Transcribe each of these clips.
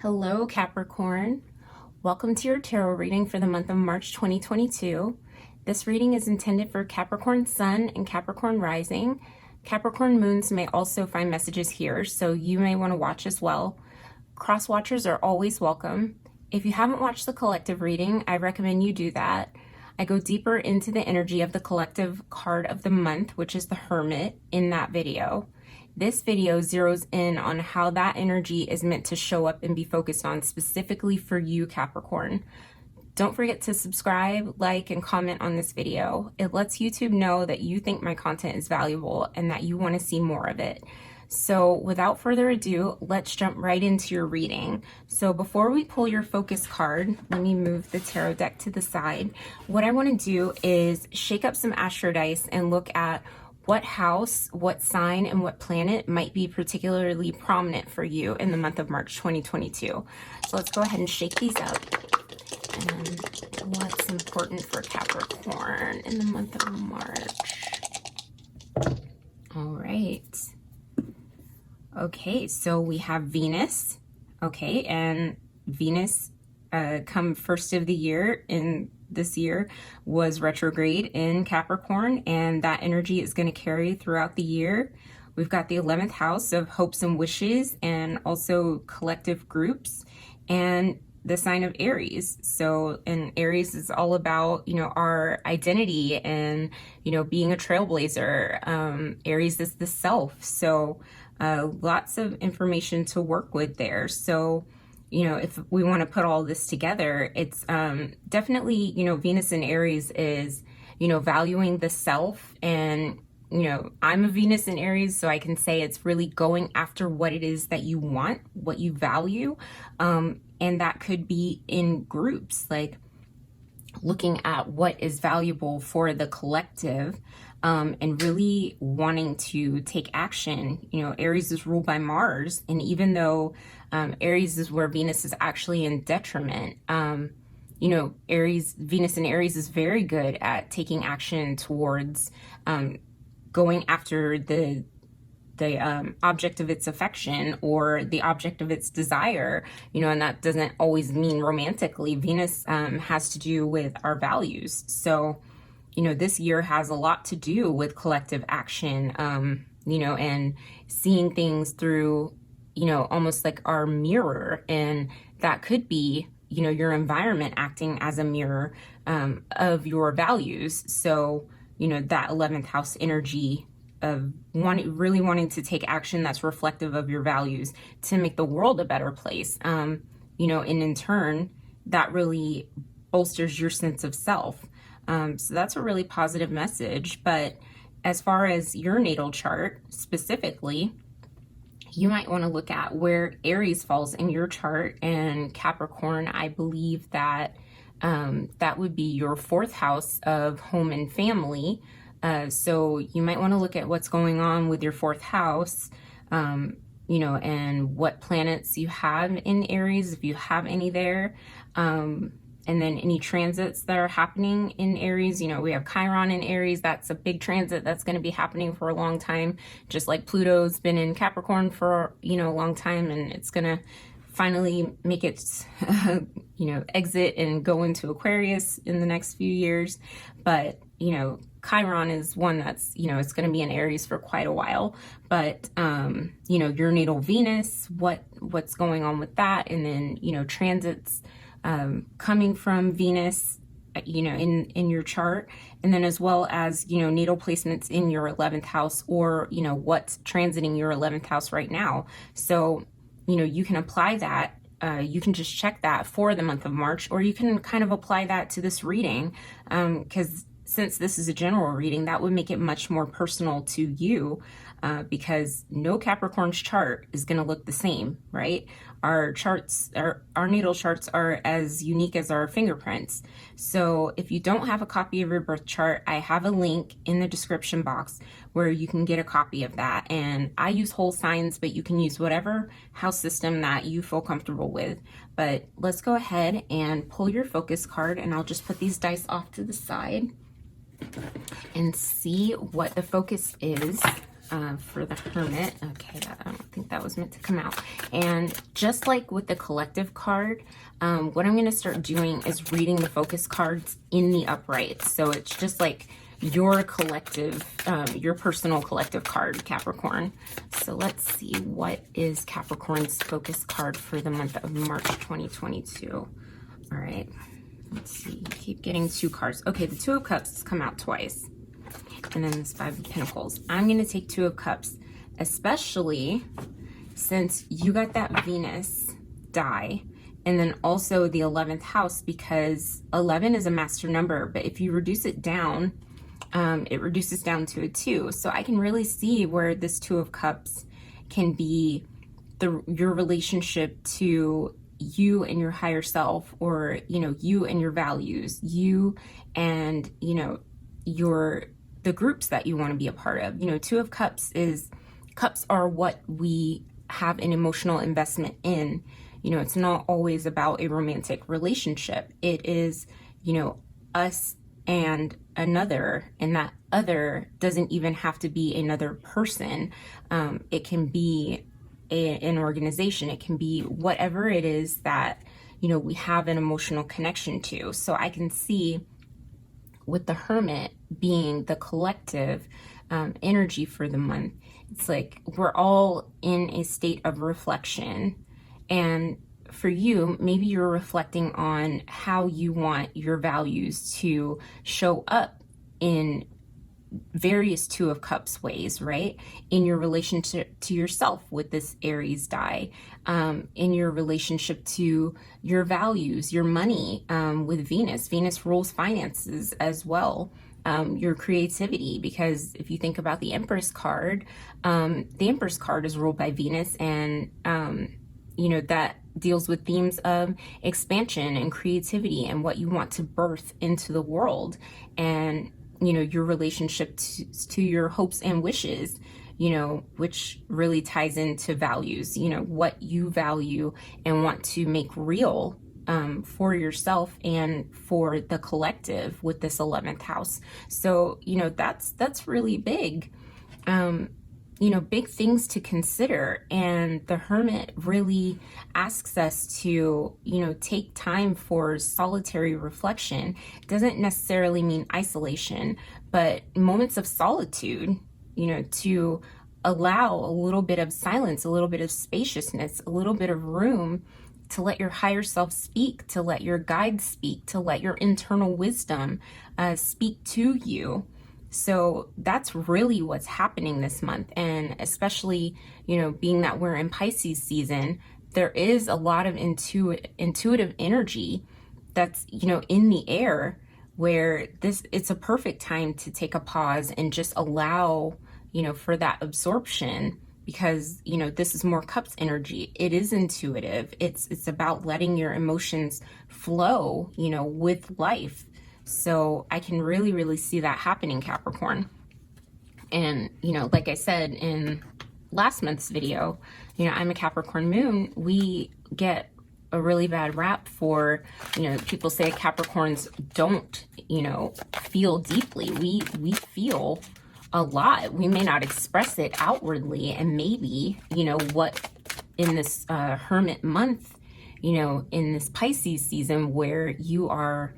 Hello, Capricorn. Welcome to your tarot reading for the month of March 2022. This reading is intended for Capricorn Sun and Capricorn Rising. Capricorn Moons may also find messages here, so you may want to watch as well. Cross watchers are always welcome. If you haven't watched the collective reading, I recommend you do that. I go deeper into the energy of the collective card of the month, which is the Hermit, in that video. This video zeroes in on how that energy is meant to show up and be focused on specifically for you, Capricorn. Don't forget to subscribe, like, and comment on this video. It lets YouTube know that you think my content is valuable and that you want to see more of it. So without further ado, let's jump right into your reading. So before we pull your focus card, let me move the tarot deck to the side. What I want to do is shake up some astro dice and look at what house, what sign, and what planet might be particularly prominent for you in the month of March 2022. So let's go ahead and shake these up. And what's important for Capricorn in the month of March? All right. Okay, so we have Venus. Okay, and Venus come first of the year in this year was retrograde in Capricorn, and that energy is going to carry throughout the year. We've got the 11th house of hopes and wishes and also collective groups, and the sign of Aries. So, and Aries is all about, our identity and, being a trailblazer. Aries is the self. So lots of information to work with there. So, if we want to put all this together, it's definitely, Venus in Aries is, valuing the self. And, I'm a Venus in Aries, so I can say it's really going after what it is that you want, what you value. And that could be in groups, like looking at what is valuable for the collective, and really wanting to take action. Aries is ruled by Mars, and even though Aries is where Venus is actually in detriment, Venus in Aries is very good at taking action towards going after the object of its affection or the object of its desire, and that doesn't always mean romantically. Venus has to do with our values. So, this year has a lot to do with collective action, and seeing things through, almost like our mirror. And that could be, your environment acting as a mirror of your values. So, that 11th house energy of really wanting to take action that's reflective of your values to make the world a better place. And in turn, that really bolsters your sense of self. So that's a really positive message. But as far as your natal chart specifically, you might want to look at where Aries falls in your chart. And Capricorn, I believe that that would be your 4th house of home and family. So you might want to look at what's going on with your 4th house, and what planets you have in Aries, if you have any there. And then any transits that are happening in Aries. We have Chiron in Aries. That's a big transit that's going to be happening for a long time, just like Pluto's been in Capricorn for, a long time, and it's going to finally make its, exit and go into Aquarius in the next few years. But, Chiron is one that's, it's going to be in Aries for quite a while. But, your natal Venus, what's going on with that? And then, transits coming from Venus, in your chart. And then as well as, natal placements in your 11th house, or, what's transiting your 11th house right now. So, you can apply that. You can just check that for the month of March, or you can kind of apply that to this reading, because since this is a general reading, that would make it much more personal to you, because no Capricorn's chart is going to look the same, right? Our natal charts are as unique as our fingerprints. So if you don't have a copy of your birth chart, I have a link in the description box where you can get a copy of that. And I use whole signs, but you can use whatever house system that you feel comfortable with. But let's go ahead and pull your focus card, and I'll just put these dice off to the side and see what the focus is for the Hermit. Okay, I don't think that was meant to come out. And just like with the collective card, what I'm going to start doing is reading the focus cards in the upright. So it's just like your collective, your personal collective card, Capricorn. So let's see, what is Capricorn's focus card for the month of March 2022? All right, let's see, keep getting 2 cards. Okay, the 2 of Cups has come out twice. And then this 5 of Pentacles. I'm going to take 2 of Cups, especially since you got that Venus die, and then also the 11th house, because 11 is a master number, but if you reduce it down, it reduces down to a 2. So I can really see where this 2 of Cups can be your relationship to you and your higher self, or, you know, you and your values, you and, you know, the groups that you want to be a part of. You know, 2 of Cups are what we have an emotional investment in. You know, it's not always about a romantic relationship. It is, you know, us and another, and that other doesn't even have to be another person. It can be an organization. It can be whatever it is that, you know, we have an emotional connection to. So I can see with the Hermit being the collective energy for the month, it's like we're all in a state of reflection. And for you, maybe you're reflecting on how you want your values to show up in various 2 of Cups ways, right? In your relationship to yourself with this Aries die, in your relationship to your values, your money, with Venus. Venus rules finances as well. Your creativity, because if you think about the Empress card is ruled by Venus, and you know, that deals with themes of expansion and creativity and what you want to birth into the world, and you know, your relationship to your hopes and wishes, you know, which really ties into values, you know, what you value and want to make real for yourself and for the collective with this 11th house. So, you know, that's really big. You know, big things to consider. And the Hermit really asks us to, you know, take time for solitary reflection. Doesn't necessarily mean isolation, but moments of solitude, you know, to allow a little bit of silence, a little bit of spaciousness, a little bit of room to let your higher self speak, to let your guides speak, to let your internal wisdom speak to you. So that's really what's happening this month. And especially, you know, being that we're in Pisces season, there is a lot of intuitive energy that's, you know, in the air, where it's a perfect time to take a pause and just allow, you know, for that absorption, because, you know, this is more Cups energy. It is intuitive. It's about letting your emotions flow, you know, with life. So I can really, really see that happening, Capricorn. And, you know, like I said in last month's video, you know, I'm a Capricorn moon. We get a really bad rap for, you know, people say Capricorns don't, you know, feel deeply. We feel a lot. We may not express it outwardly. And maybe, you know, what in this Hermit month, you know, in this Pisces season where you are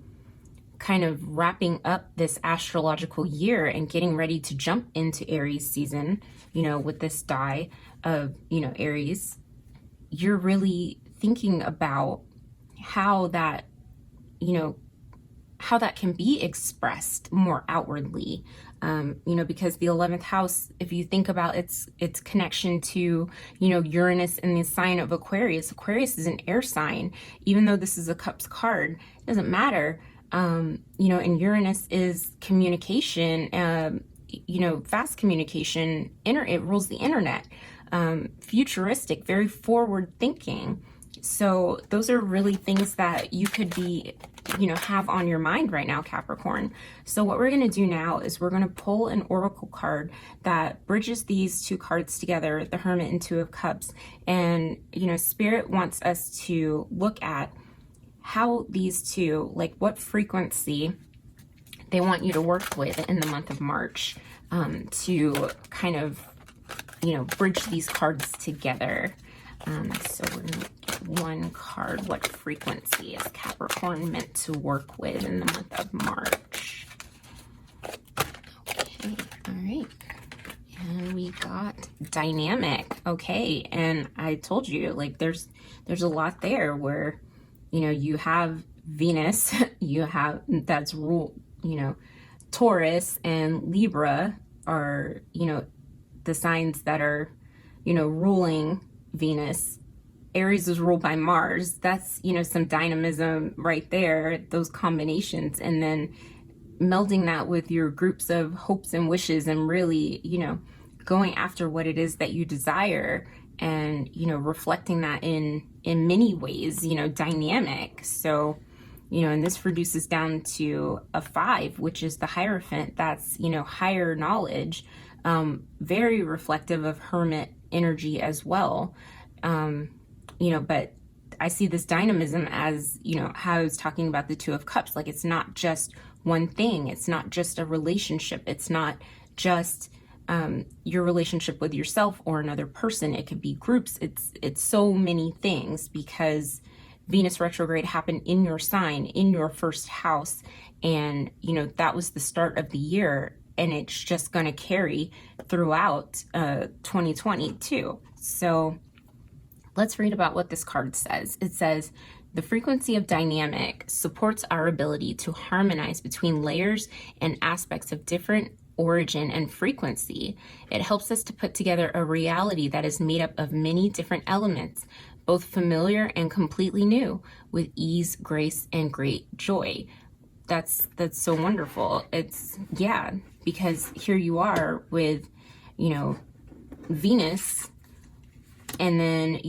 kind of wrapping up this astrological year and getting ready to jump into Aries season, you know, with this die of, you know, Aries, you're really thinking about how that, you know, how that can be expressed more outwardly, you know, because the 11th house, if you think about its connection to, you know, Uranus and the sign of Aquarius. Aquarius is an air sign. Even though this is a Cups card, it doesn't matter. You know, and Uranus is communication, you know, fast communication, it rules the internet, futuristic, very forward thinking. So those are really things that you could be, you know, have on your mind right now, Capricorn. So what we're going to do now is we're going to pull an oracle card that bridges these 2 cards together, the Hermit and 2 of Cups. And, you know, Spirit wants us to look at how these 2, like what frequency they want you to work with in the month of March, to kind of bridge these cards together. So we're going to get one card. What frequency is Capricorn meant to work with in the month of March? Okay, all right. And we got dynamic. Okay, and I told you, like, there's a lot there where, you have Venus, you have, that's rule, Taurus and Libra are, the signs that are, ruling Venus. Aries is ruled by Mars. That's, some dynamism right there, those combinations. And then melding that with your groups of hopes and wishes and really, going after what it is that you desire and, reflecting that in many ways, dynamic. So, and this reduces down to a 5, which is the Hierophant. That's, higher knowledge, very reflective of Hermit energy as well. But I see this dynamism as, how I was talking about the Two of Cups. Like, it's not just one thing. It's not just a relationship. It's not just your relationship with yourself or another person. It could be groups. It's so many things, because Venus retrograde happened in your sign, in your first house. And, that was the start of the year. And it's just going to carry throughout 2022. So let's read about what this card says. It says, the frequency of dynamic supports our ability to harmonize between layers and aspects of different origin and frequency. It helps us to put together a reality that is made up of many different elements, both familiar and completely new, with ease, grace, and great joy. That's so wonderful. It's, yeah, because here you are with, Venus, and then,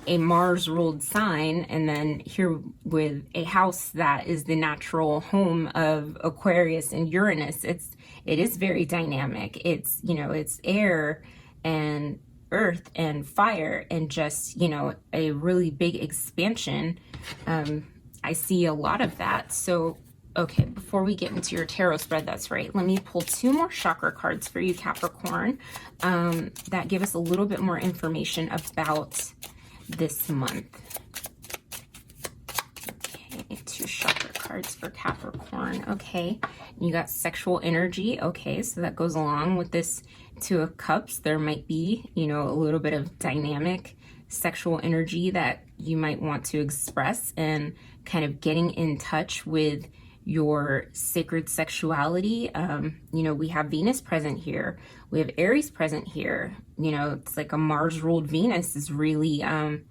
a Mars ruled sign, and then here with a house that is the natural home of Aquarius and Uranus. It is very dynamic. It's, it's air and earth and fire and just, a really big expansion. I see a lot of that. So, okay, before we get into your tarot spread, that's right, let me pull 2 more chakra cards for you, Capricorn, that give us a little bit more information about this month. Okay, 2 chakra cards for Capricorn. Okay, you got sexual energy. Okay, so that goes along with this 2 of Cups. There might be, a little bit of dynamic sexual energy that you might want to express, and kind of getting in touch with your sacred sexuality. We have Venus present here. We have Aries present here. It's like a Mars ruled Venus is really, an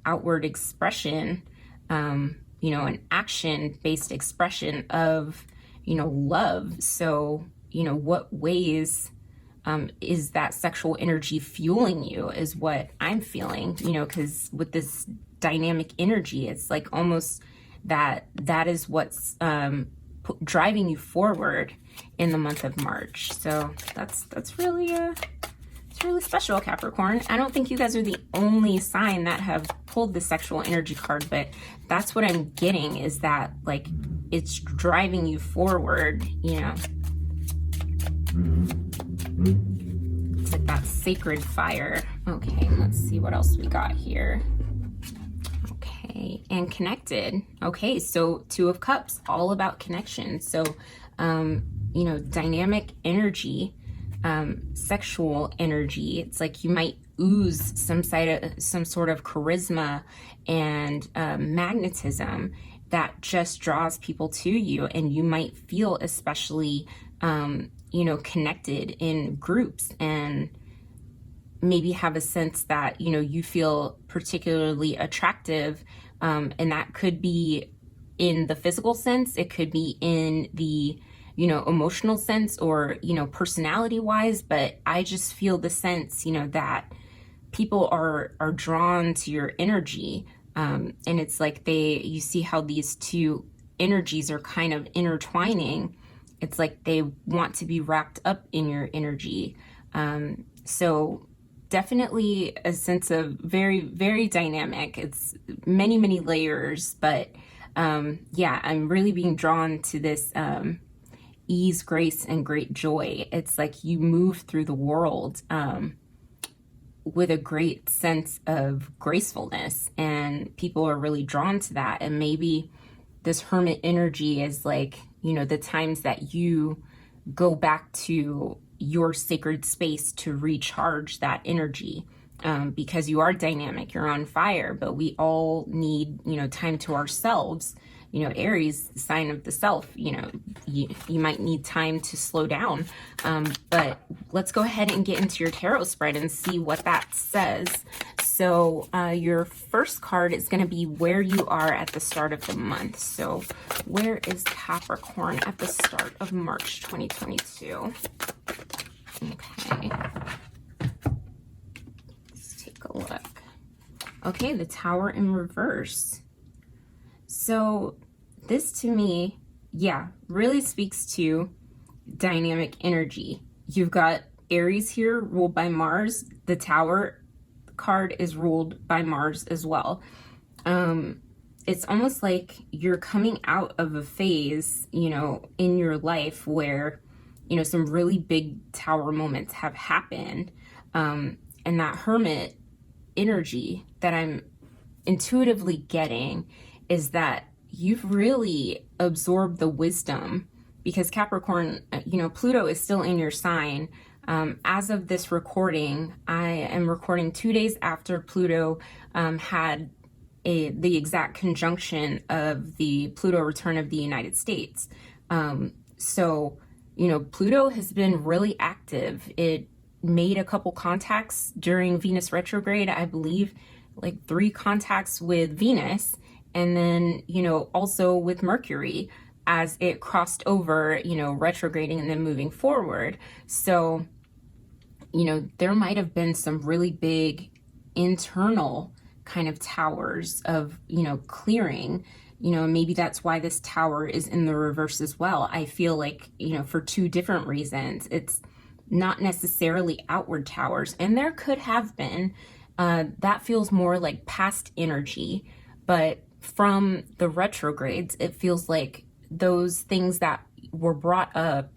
outward expression, an action based expression of, love. So, what ways is that sexual energy fueling you is what I'm feeling, because with this dynamic energy, it's like almost that is what's driving you forward in the month of March. So that's really it's really special, Capricorn. I don't think you guys are the only sign that have pulled the sexual energy card, but that's what I'm getting, is that, like, it's driving you forward, It's like that sacred fire. Okay, let's see what else we got here. Okay, and connected. Okay, so 2 of Cups, all about connection. So, dynamic energy, sexual energy. It's like you might ooze some sort of charisma and magnetism that just draws people to you, and you might feel especially, connected in groups, and maybe have a sense that, you feel particularly attractive. And that could be in the physical sense. It could be in the, emotional sense, or, personality wise. But I just feel the sense, that people are drawn to your energy. And it's like you see how these 2 energies are kind of intertwining. It's like they want to be wrapped up in your energy. So definitely a sense of very, very dynamic. It's many, many layers, but yeah, I'm really being drawn to this ease, grace, and great joy. It's like you move through the world with a great sense of gracefulness, and people are really drawn to that. And maybe this hermit energy is like, you know, the times that you go back to your sacred space to recharge that energy, because you are dynamic, you're on fire, but we all need, you know, time to ourselves. You know, Aries, sign of the self, you know, you might need time to slow down. But let's go ahead and get into your tarot spread and see what that says. So your first card is going to be where you are at the start of the month. So where is Capricorn at the start of March 2022? Okay. Let's take a look. Okay, the Tower in reverse. So this to me, yeah, really speaks to dynamic energy. You've got Aries here ruled by Mars. The Tower card is ruled by Mars as well. It's almost like you're coming out of a phase, you know, in your life where, you know, some really big Tower moments have happened. And that Hermit energy that I'm intuitively getting is that you've really absorbed the wisdom, because Capricorn, you know, Pluto is still in your sign. As of this recording, I am recording 2 days after Pluto had the exact conjunction of the Pluto return of the United States. So, you know, Pluto has been really active. It made a couple contacts during Venus retrograde, I believe, like 3 contacts with Venus. And then, you know, also with Mercury as it crossed over, you know, retrograding and then moving forward. So, you know, there might have been some really big internal kind of towers of, you know, clearing. You know, maybe that's why this Tower is in the reverse as well. I feel like, you know, for 2 different reasons. It's not necessarily outward towers, and there could have been. That feels more like past energy, but from the retrogrades, it feels like those things that were brought up,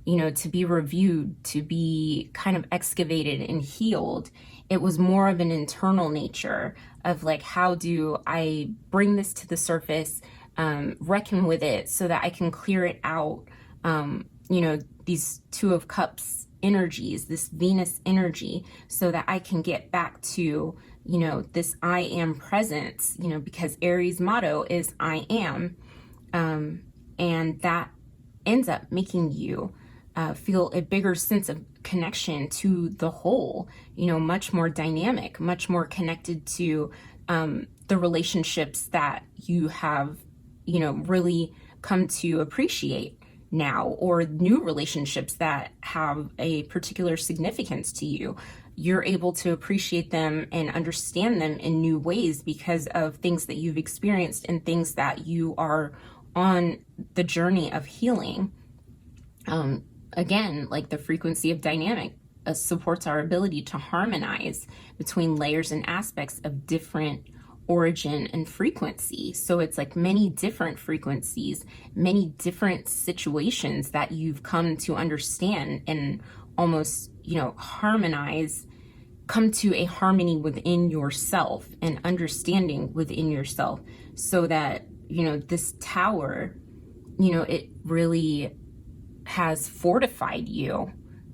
you know, to be reviewed, to be kind of excavated and healed, it was more of an internal nature of like, how do I bring this to the surface, reckon with it so that I can clear it out. You know, these 2 of Cups energies, this Venus energy, so that I can get back to, you know, this I am presence, you know, because Aries' motto is I am. And that ends up making you feel a bigger sense of connection to the whole, you know, much more dynamic, much more connected to the relationships that you have, you know, really come to appreciate now, or new relationships that have a particular significance to you. You're able to appreciate them and understand them in new ways because of things that you've experienced and things that you are on the journey of healing. Again, like the frequency of dynamic supports our ability to harmonize between layers and aspects of different origin and frequency. So it's like many different frequencies, many different situations that you've come to understand and almost, you know, harmonize, come to a harmony within yourself and understanding within yourself, so that, you know, this Tower, you know, it really has fortified you,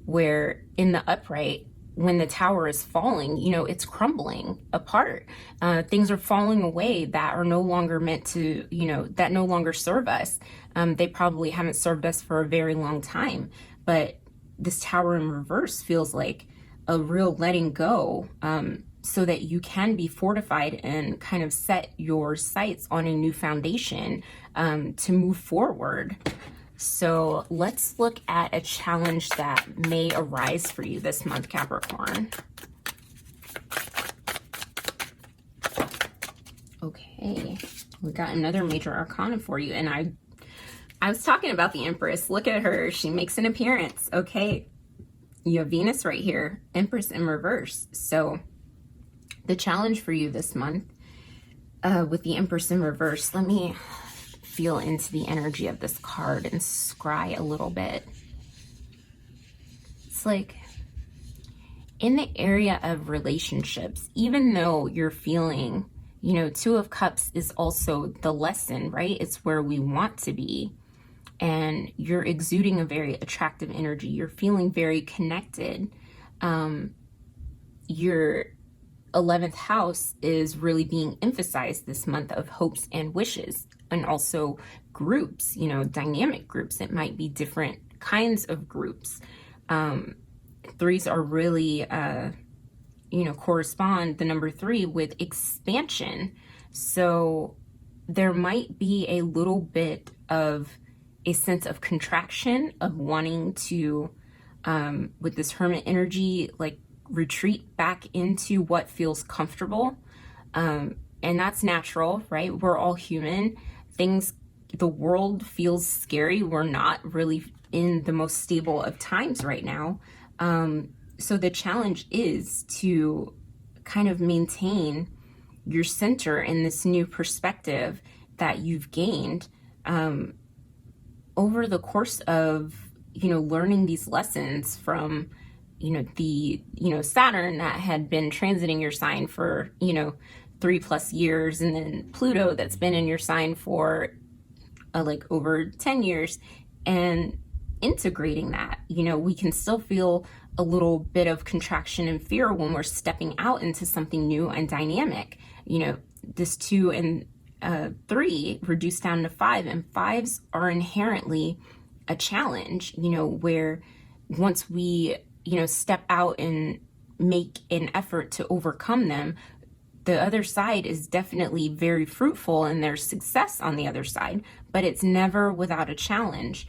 where in the upright, when the Tower is falling, you know, it's crumbling apart. Things are falling away that are no longer meant to, you know, that no longer serve us. They probably haven't served us for a very long time. But this Tower in reverse feels like a real letting go, so that you can be fortified and kind of set your sights on a new foundation to move forward. So let's look at a challenge that may arise for you this month, Capricorn. Okay, we got another major arcana for you. And I was talking about the Empress. Look at her. She makes an appearance. Okay, you have Venus right here, Empress in reverse. So the challenge for you this month with the Empress in reverse, let me feel into the energy of this card and scry a little bit. It's like in the area of relationships, even though you're feeling, you know, Two of Cups is also the lesson, right? It's where we want to be. And you're exuding a very attractive energy. You're feeling very connected. Your 11th house is really being emphasized this month of hopes and wishes, and also groups, you know, dynamic groups. It might be different kinds of groups. Threes are really, you know, correspond the number 3 with expansion. So there might be a little bit of a sense of contraction, of wanting to, with this Hermit energy, like retreat back into what feels comfortable. And that's natural, right? We're all human. The world feels scary. We're not really in the most stable of times right now. So the challenge is to kind of maintain your center in this new perspective that you've gained, over the course of, you know, learning these lessons from, you know, Saturn that had been transiting your sign for, you know, 3+ years, and then Pluto that's been in your sign for like over 10 years, and integrating that. You know, we can still feel a little bit of contraction and fear when we're stepping out into something new and dynamic. You know, this 2 and 3 reduced down to 5, and 5s are inherently a challenge, you know, where once we, you know, step out and make an effort to overcome them, the other side is definitely very fruitful and there's success on the other side, but it's never without a challenge.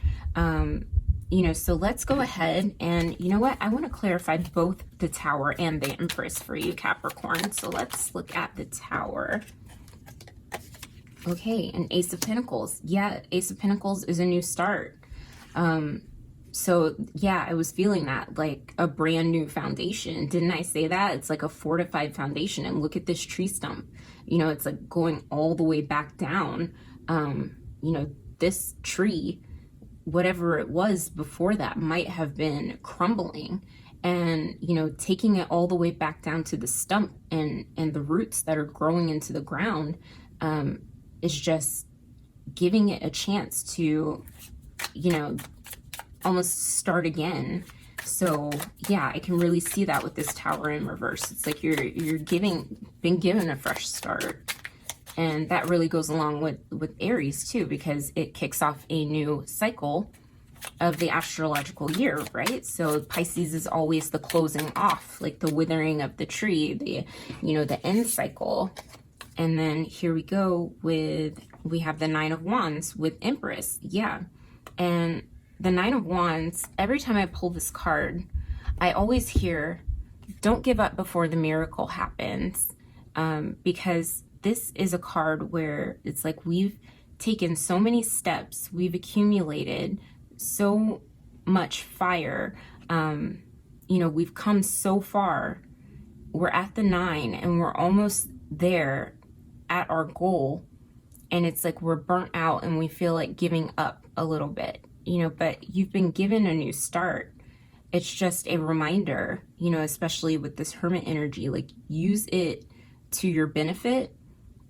You know, so let's go ahead and, you know what, I want to clarify both the Tower and the Empress for you, Capricorn. So let's look at the Tower. Okay, an Ace of Pentacles. Yeah, Ace of Pentacles is a new start. So yeah, I was feeling that, like a brand new foundation. Didn't I say that? It's like a fortified foundation. And look at this tree stump. You know, it's like going all the way back down. You know, this tree, whatever it was before that, might have been crumbling. And, you know, taking it all the way back down to the stump and the roots that are growing into the ground, is just giving it a chance to, you know, almost start again. So yeah, I can really see that with this Tower in reverse. It's like you're been given a fresh start. And that really goes along with Aries too, because it kicks off a new cycle of the astrological year, right? So Pisces is always the closing off, like the withering of the tree, the, you know, the end cycle. And then here we go we have the 9 of Wands with Empress. Yeah. And the 9 of Wands, every time I pull this card, I always hear, don't give up before the miracle happens. Because this is a card where it's like we've taken so many steps, we've accumulated so much fire, you know, we've come so far. We're at the 9 and we're almost there at our goal, and it's like we're burnt out and we feel like giving up a little bit, you know, but you've been given a new start. It's just a reminder, you know, especially with this Hermit energy, like use it to your benefit.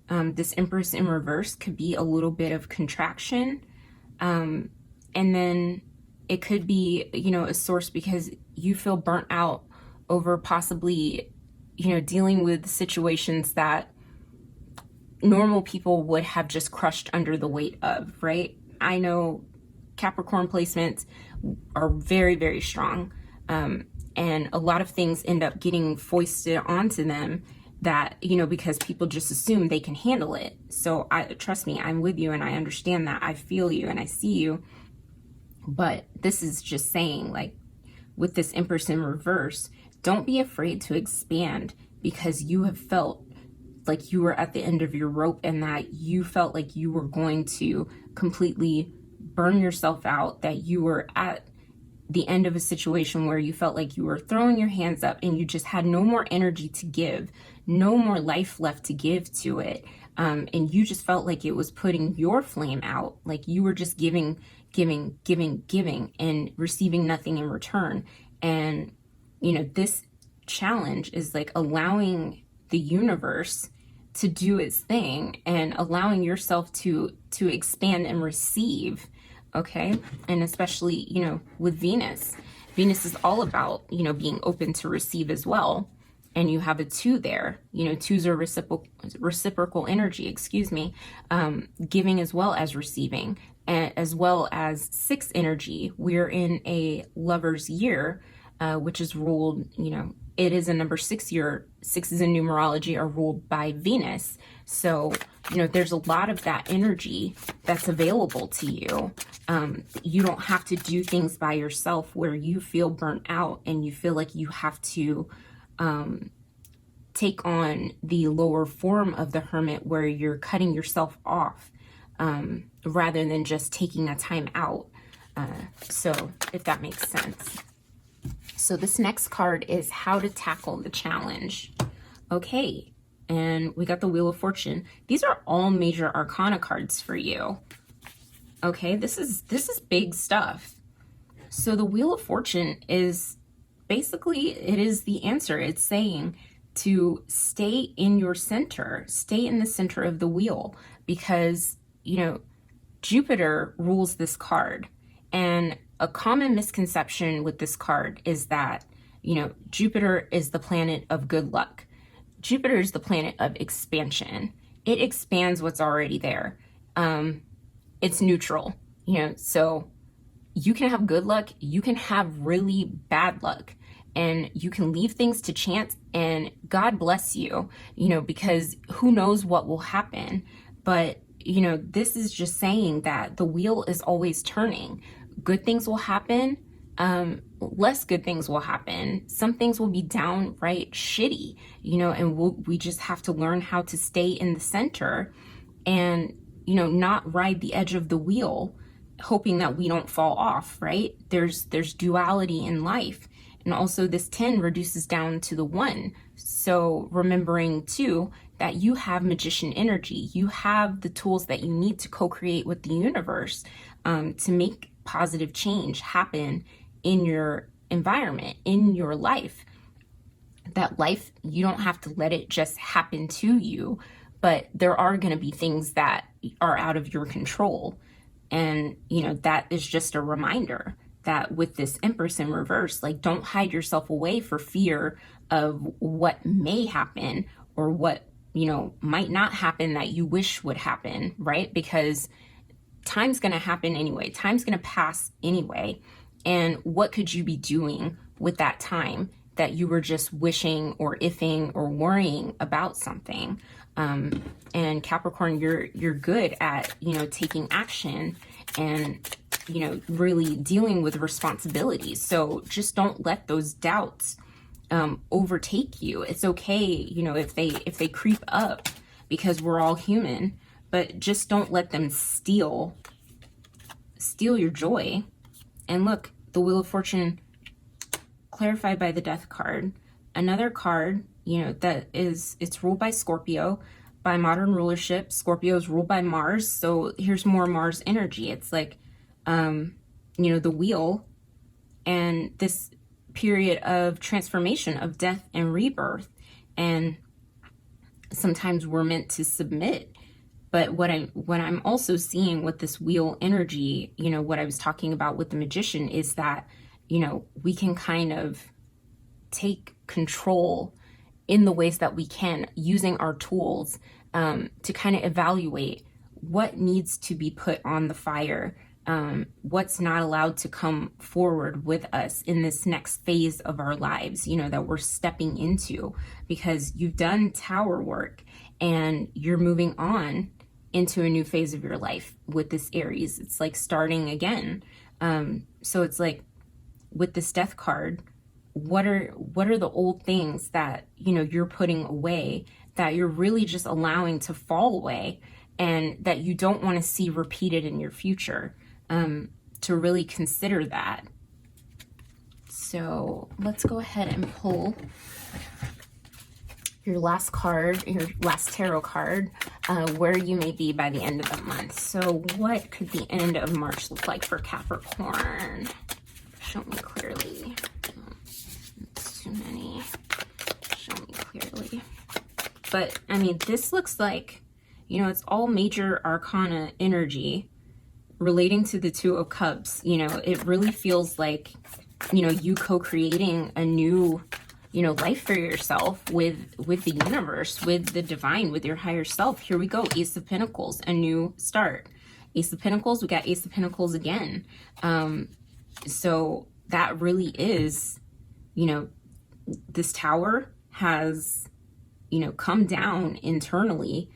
This Empress in reverse could be a little bit of contraction, and then it could be, you know, a source because you feel burnt out over possibly, you know, dealing with situations that normal people would have just crushed under the weight of, right? I know Capricorn placements are very, very strong, and a lot of things end up getting foisted onto them that, you know, because people just assume they can handle it. So trust me, I'm with you and I understand that. I feel you and I see you. But this is just saying, like, with this Empress in reverse, don't be afraid to expand because you have felt like you were at the end of your rope and that you felt like you were going to completely burn yourself out, that you were at the end of a situation where you felt like you were throwing your hands up and you just had no more energy to give, no more life left to give to it. and you just felt like it was putting your flame out, like you were just giving, giving, giving, giving, and receiving nothing in return. And, you know, this challenge is like allowing the universe to do its thing and allowing yourself to expand and receive. Okay. And especially, you know, with Venus is all about, you know, being open to receive as well. And you have a 2 there, you know, 2s are reciprocal energy, excuse me, giving as well as receiving, and as well as 6 energy. We're in a lover's year, which is ruled, you know, it is a number 6 year. 6s in numerology are ruled by Venus. So, you know, there's a lot of that energy that's available to you. You don't have to do things by yourself where you feel burnt out and you feel like you have to take on the lower form of the hermit where you're cutting yourself off rather than just taking a time out. So if that makes sense. So this next card is how to tackle the challenge. Okay, and we got the Wheel of Fortune. These are all major arcana cards for you. Okay, this is big stuff. So the Wheel of Fortune is basically, it is the answer. It's saying to stay in your center, stay in the center of the wheel, because, you know, Jupiter rules this card. And a common misconception with this card is that, you know, Jupiter is the planet of good luck. Jupiter is the planet of expansion. It expands what's already there. It's neutral, you know, so you can have good luck, you can have really bad luck, and you can leave things to chance, and God bless you, you know, because who knows what will happen. But, you know, this is just saying that the wheel is always turning. Good things will happen, less good things will happen. Some things will be downright shitty, you know, and we just have to learn how to stay in the center and, you know, not ride the edge of the wheel hoping that we don't fall off, right? There's duality in life. And also this 10 reduces down to the 1. So remembering too that you have magician energy, you have the tools that you need to co-create with the universe to make positive change happen in your environment, in your life. That life, you don't have to let it just happen to you, but there are going to be things that are out of your control. And, you know, that is just a reminder that with this Empress in reverse, like, don't hide yourself away for fear of what may happen or what, you know, might not happen that you wish would happen, right? Because time's going to happen anyway. Time's going to pass anyway. And what could you be doing with that time that you were just wishing or ifing or worrying about something? And Capricorn, you're good at, you know, taking action and, you know, really dealing with responsibilities. So just don't let those doubts overtake you. It's okay, you know, if they creep up, because we're all human, but just don't let them steal your joy. And look, the Wheel of Fortune clarified by the Death card. Another card, you know, that is, it's ruled by Scorpio, by modern rulership. Scorpio is ruled by Mars. So here's more Mars energy. It's like, you know, the wheel and this period of transformation, of death and rebirth. And sometimes we're meant to submit. But what I'm also seeing with this wheel energy, you know, what I was talking about with the magician is that, you know, we can kind of take control in the ways that we can, using our tools to kind of evaluate what needs to be put on the fire, what's not allowed to come forward with us in this next phase of our lives, you know, that we're stepping into, because you've done tower work and you're moving on into a new phase of your life with this Aries. It's like starting again. So it's like with this Death card, what are the old things that, you know, you're putting away, that you're really just allowing to fall away, and that you don't want to see repeated in your future, to really consider that. So let's go ahead and pull your last card, your last tarot card, where you may be by the end of the month. So what could the end of March look like for Capricorn? Show me clearly. That's too many. Show me clearly. But, I mean, this looks like, you know, it's all major arcana energy relating to the Two of Cups. You know, it really feels like, you know, you co-creating a new, you know, life for yourself with the universe, with the divine, with your higher self. Here we go. Ace of Pentacles, a new start. Ace of Pentacles, we got Ace of Pentacles again. So that really is, you know, this tower has, you know, come down internally,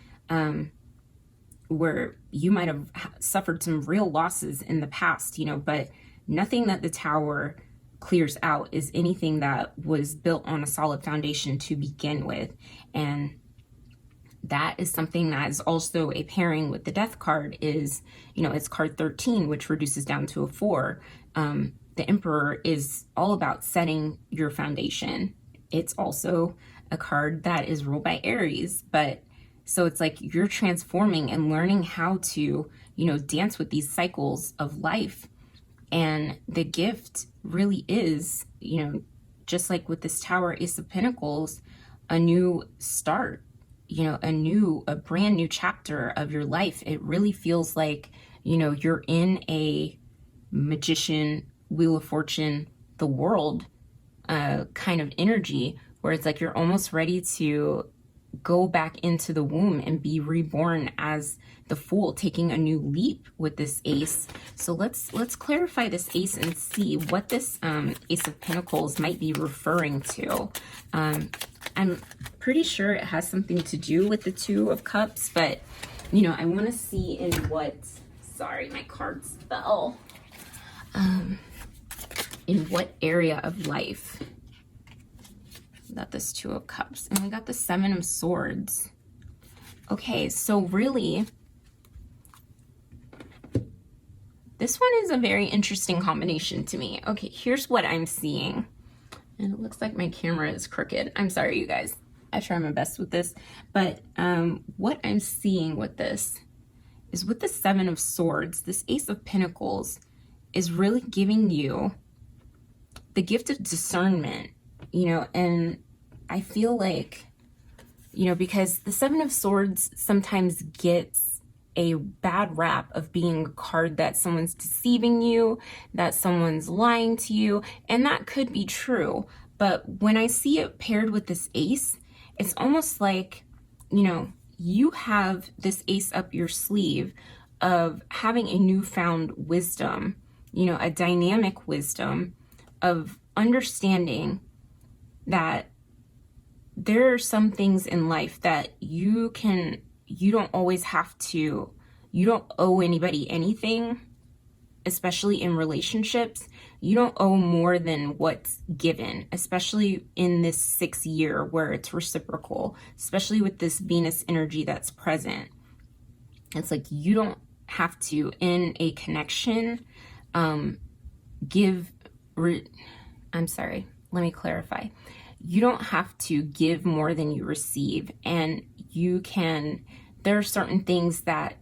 where you might have suffered some real losses in the past, you know, but nothing that the tower clears out is anything that was built on a solid foundation to begin with. And that is something that is also a pairing with the Death card is, you know, it's card 13, which reduces down to a 4. The Emperor is all about setting your foundation. It's also a card that is ruled by Aries, but so it's like you're transforming and learning how to, you know, dance with these cycles of life. And the gift really is, you know, just like with this Tower, Ace of Pentacles, a new start, you know, a brand new chapter of your life. It really feels like, you know, you're in a Magician, Wheel of Fortune, the World kind of energy, where it's like you're almost ready to go back into the womb and be reborn as the Fool, taking a new leap with this Ace. So let's clarify this Ace and see what this Ace of Pentacles might be referring to. I'm pretty sure it has something to do with the Two of Cups, but, you know, I want to see in what, sorry, my cards fell, in what area of life that this Two of Cups, and we got the Seven of Swords. Okay, so really, this one is a very interesting combination to me. Okay, here's what I'm seeing. And it looks like my camera is crooked. I'm sorry, you guys. I try my best with this. But what I'm seeing with this is with the Seven of Swords, this Ace of Pentacles is really giving you the gift of discernment, you know, and I feel like, you know, because the Seven of Swords sometimes gets a bad rap of being a card that someone's deceiving you, that someone's lying to you, and that could be true. But when I see it paired with this Ace, it's almost like, you know, you have this Ace up your sleeve of having a newfound wisdom, you know, a dynamic wisdom of understanding that there are some things in life that you don't always have to, you don't owe anybody anything, especially in relationships. You don't owe more than what's given, especially in this 6th year where it's reciprocal, especially with this Venus energy that's present. It's like you don't have to, in a connection, I'm sorry, let me clarify. You don't have to give more than you receive, and you can, there are certain things that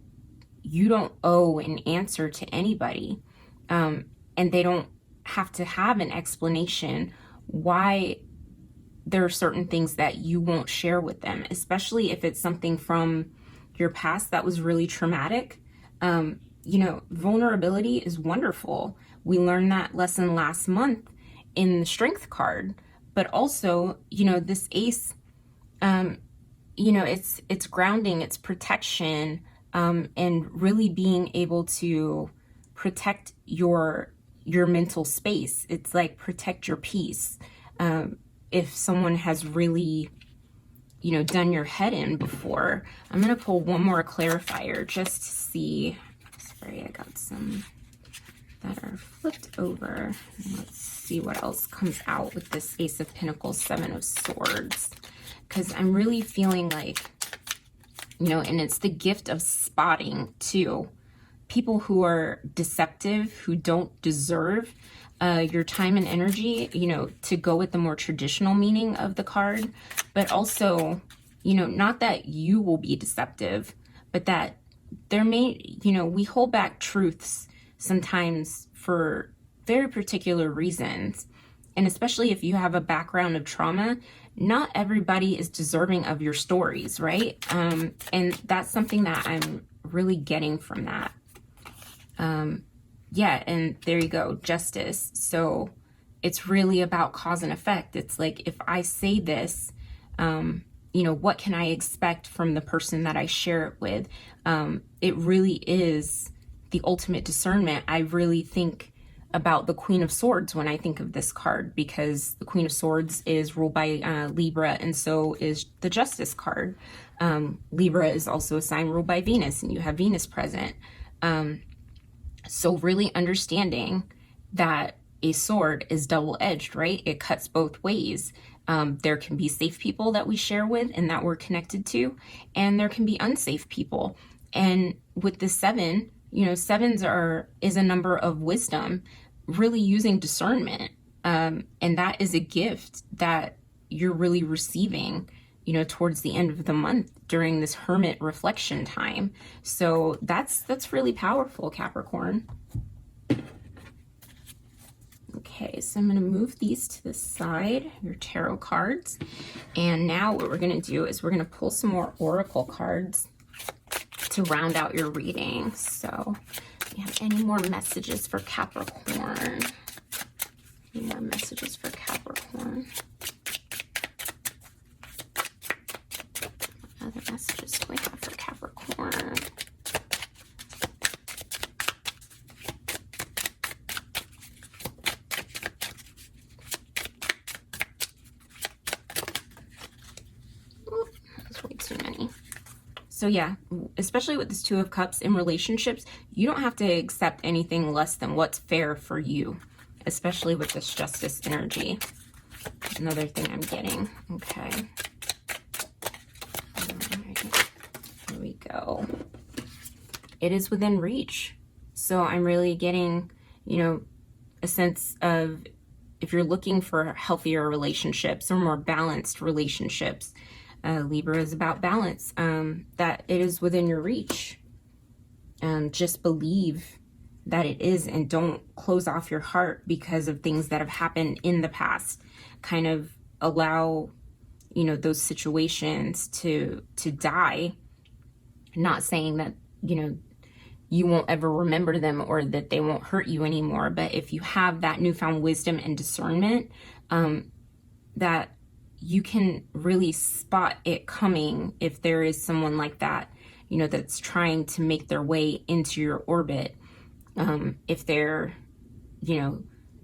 you don't owe an answer to anybody, and they don't have to have an explanation why there are certain things that you won't share with them, especially if it's something from your past that was really traumatic. You know, vulnerability is wonderful. We learned that lesson last month in the Strength card, but also, you know, this Ace, you know, it's grounding, it's protection, and really being able to protect your mental space. It's like protect your peace. If someone has really, you know, done your head in before. I'm going to pull one more clarifier just to see. Sorry, I got some that are flipped over. Let's see what else comes out with this Ace of Pentacles, Seven of Swords. Because I'm really feeling like, you know, and it's the gift of spotting too. People who are deceptive, who don't deserve, your time and energy, you know, to go with the more traditional meaning of the card, but also, you know, not that you will be deceptive, but that there may, you know, we hold back truths sometimes for very particular reasons. And especially if you have a background of trauma, not everybody is deserving of your stories, right? And that's something that I'm really getting from that. Yeah, and there you go, justice. So it's really about cause and effect. It's like, if I say this, you know, what can I expect from the person that I share it with? It really is the ultimate discernment. I really think about the Queen of Swords when I think of this card, because the Queen of Swords is ruled by Libra, and so is the Justice card. Libra is also a sign ruled by Venus, and you have Venus present. So really understanding that a sword is double-edged, right? It cuts both ways. There can be safe people that we share with and that we're connected to, and there can be unsafe people. And with the 7, you know, 7s is a number of wisdom, really using discernment. And that is a gift that you're really receiving, you know, towards the end of the month during this hermit reflection time. So that's really powerful, Capricorn. Okay, so I'm going to move these to the side, your tarot cards. And now what we're going to do is we're going to pull some more oracle cards to round out your reading. So do you have any more messages for Capricorn? Any more messages for Capricorn? What other messages do we have for Capricorn? So yeah, especially with this 2 of Cups in relationships, you don't have to accept anything less than what's fair for you, especially with this Justice energy. Another thing I'm getting. Okay. All right. Here we go. It is within reach. So I'm really getting, you know, a sense of, if you're looking for healthier relationships or more balanced relationships, Libra is about balance, that it is within your reach. Just believe that it is, and don't close off your heart because of things that have happened in the past. Kind of allow, you know, those situations to die. Not saying that, you know, you won't ever remember them or that they won't hurt you anymore, but if you have that newfound wisdom and discernment, that you can really spot it coming if there is someone like that, you know, that's trying to make their way into your orbit. If they're, you know,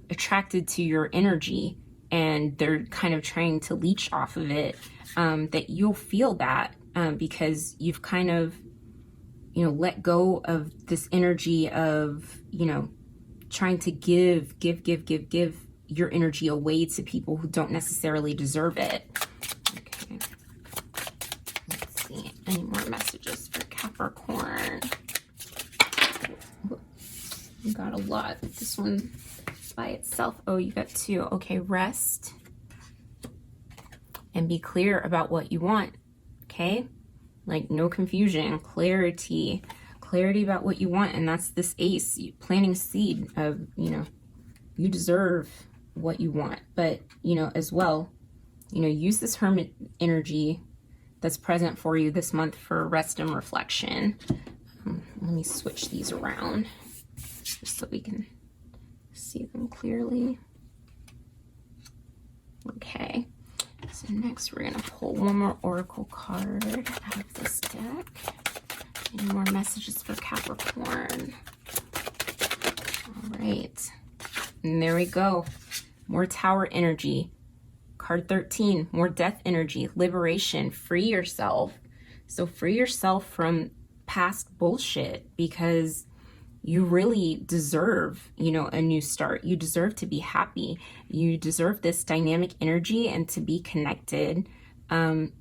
attracted to your energy and they're kind of trying to leech off of it, that you'll feel that because you've kind of, you know, let go of this energy of, you know, trying to give your energy away to people who don't necessarily deserve it. Okay. Let's see. Any more messages for Capricorn? You got a lot. This one by itself. Oh, you got 2. Okay, rest. And be clear about what you want. Okay? Like, no confusion. Clarity. Clarity about what you want. And that's this Ace. Planting seed of, you know, you deserve what you want, but, you know, as well, you know, use this hermit energy that's present for you this month for rest and reflection. Let me switch these around just so we can see them clearly. Okay, so next we're gonna pull one more oracle card out of this deck. Any more messages for Capricorn? All right, and there we go. More Tower energy. Card 13, more Death energy, liberation, free yourself. So free yourself from past bullshit, because you really deserve, you know, a new start. You deserve to be happy. You deserve this dynamic energy and to be connected, and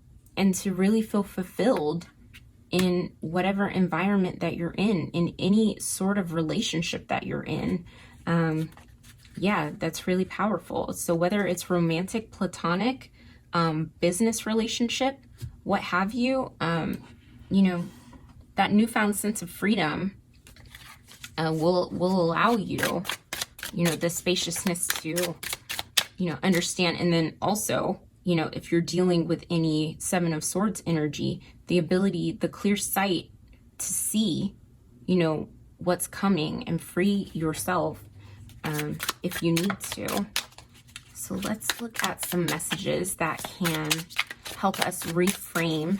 to really feel fulfilled in whatever environment that you're in any sort of relationship that you're in. yeah, that's really powerful. So whether it's romantic, platonic, business relationship, what have you, you know, that newfound sense of freedom will allow you, you know, the spaciousness to, you know, understand. And then also, you know, if you're dealing with any Seven of Swords energy, the ability, the clear sight to see, you know, what's coming and free yourself if you need to. So let's look at some messages that can help us reframe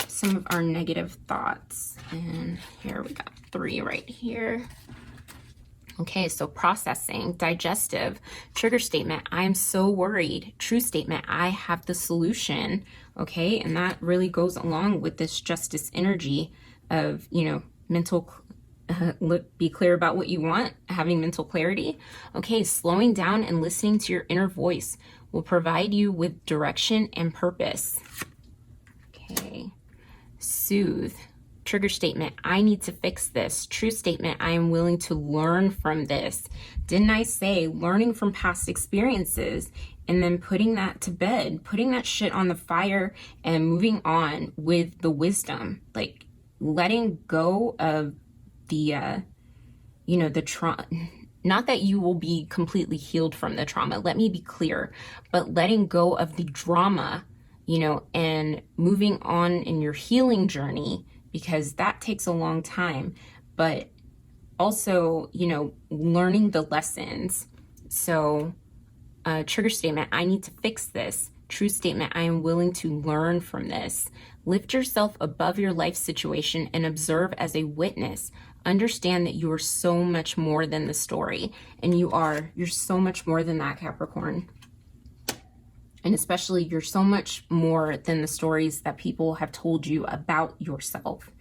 some of our negative thoughts. And here we got 3 right here. Okay, so processing, digestive, trigger statement, I am so worried. True statement, I have the solution. Okay, and that really goes along with this justice energy of, you know, mental, be clear about what you want, having mental clarity. Okay, slowing down and listening to your inner voice will provide you with direction and purpose. Okay, soothe. Trigger statement, I need to fix this. True statement, I am willing to learn from this. Didn't I say learning from past experiences and then putting that to bed, putting that shit on the fire and moving on with the wisdom, like letting go of the, you know, the trauma. Not that you will be completely healed from the trauma, let me be clear, but letting go of the drama, you know, and moving on in your healing journey, because that takes a long time, but also, you know, learning the lessons. So trigger statement, I need to fix this. True statement, I am willing to learn from this. Lift yourself above your life situation and observe as a witness. Understand that you are so much more than the story, and you're so much more than that, Capricorn. And especially, you're so much more than the stories that people have told you about yourself.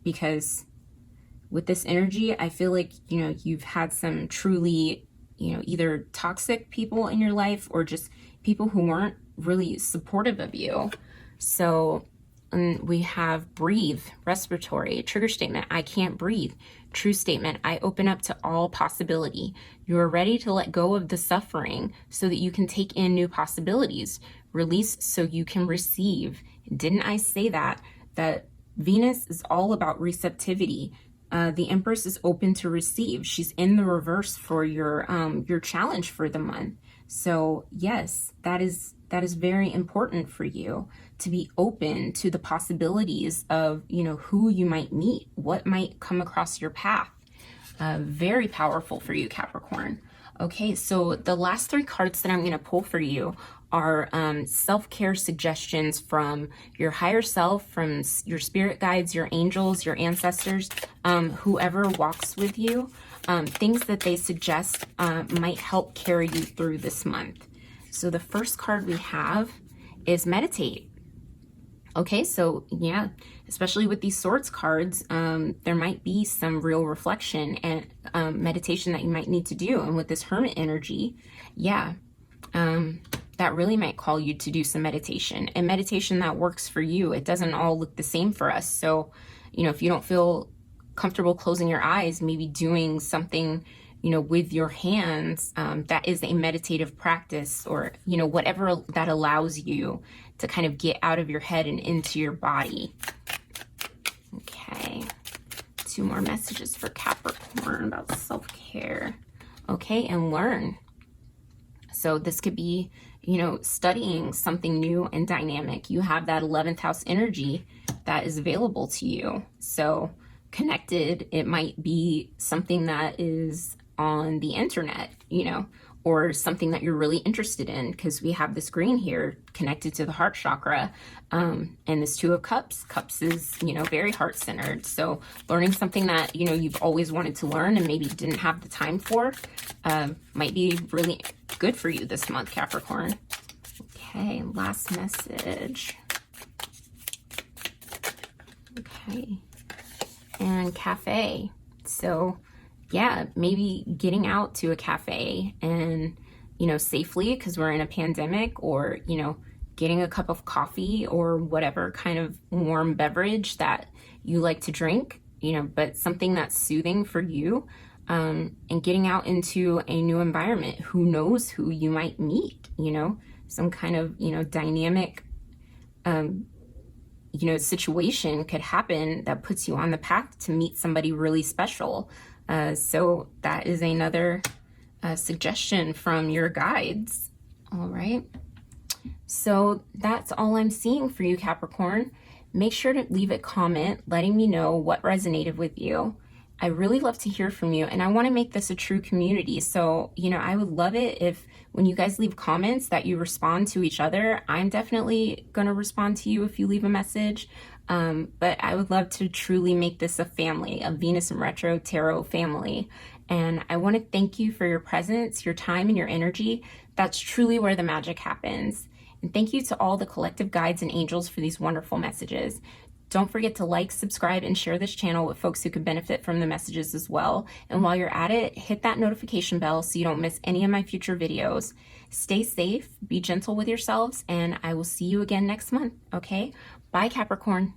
Because with this energy, I feel like, you know, you've had some truly, you know, either toxic people in your life or just people who weren't really supportive of you. So we have breathe, respiratory, trigger statement, I can't breathe. True statement, I open up to all possibility. You are ready to let go of the suffering so that you can take in new possibilities. Release so you can receive. Didn't I say that? That Venus is all about receptivity. The Empress is open to receive. She's in the reverse for your challenge for the month. So yes, that is very important for you to be open to the possibilities of, you know, who you might meet, what might come across your path. Very powerful for you, Capricorn. Okay, so the last 3 cards that I'm going to pull for you are self-care suggestions from your higher self, from your spirit guides, your angels, your ancestors, whoever walks with you. Things that they suggest might help carry you through this month. So the first card we have is meditate. Okay, so yeah, especially with these swords cards, there might be some real reflection and meditation that you might need to do. And with this hermit energy, yeah, that really might call you to do some meditation, and meditation that works for you. It doesn't all look the same for us. So, you know, if you don't feel comfortable closing your eyes, maybe doing something, you know, with your hands, that is a meditative practice, or, you know, whatever that allows you to kind of get out of your head and into your body. Okay, 2 more messages for Capricorn about self-care. Okay, and learn. So this could be, you know, studying something new and dynamic. You have that 11th house energy that is available to you. So connected, it might be something that is on the internet, you know, or something that you're really interested in, because we have this green here connected to the heart chakra, and this 2 of cups. Cups is, you know, very heart-centered. So learning something that, you know, you've always wanted to learn and maybe didn't have the time for, might be really good for you this month, Capricorn. Okay, last message. Okay, and cafe. So yeah, maybe getting out to a cafe and, you know, safely, because we're in a pandemic, or, you know, getting a cup of coffee or whatever kind of warm beverage that you like to drink, you know, but something that's soothing for you. and getting out into a new environment. Who knows who you might meet, you know, some kind of, you know, dynamic, you know, situation could happen that puts you on the path to meet somebody really special. So that is another suggestion from your guides. All right. So that's all I'm seeing for you, Capricorn. Make sure to leave a comment letting me know what resonated with you. I really love to hear from you, and I want to make this a true community. So, you know, I would love it if when you guys leave comments that you respond to each other. I'm definitely going to respond to you if you leave a message. But I would love to truly make this a family, a Venus in Retro Tarot family. And I want to thank you for your presence, your time, and your energy. That's truly where the magic happens. And thank you to all the collective guides and angels for these wonderful messages. Don't forget to like, subscribe, and share this channel with folks who could benefit from the messages as well. And while you're at it, hit that notification bell so you don't miss any of my future videos. Stay safe, be gentle with yourselves, and I will see you again next month, okay? Bye, Capricorn.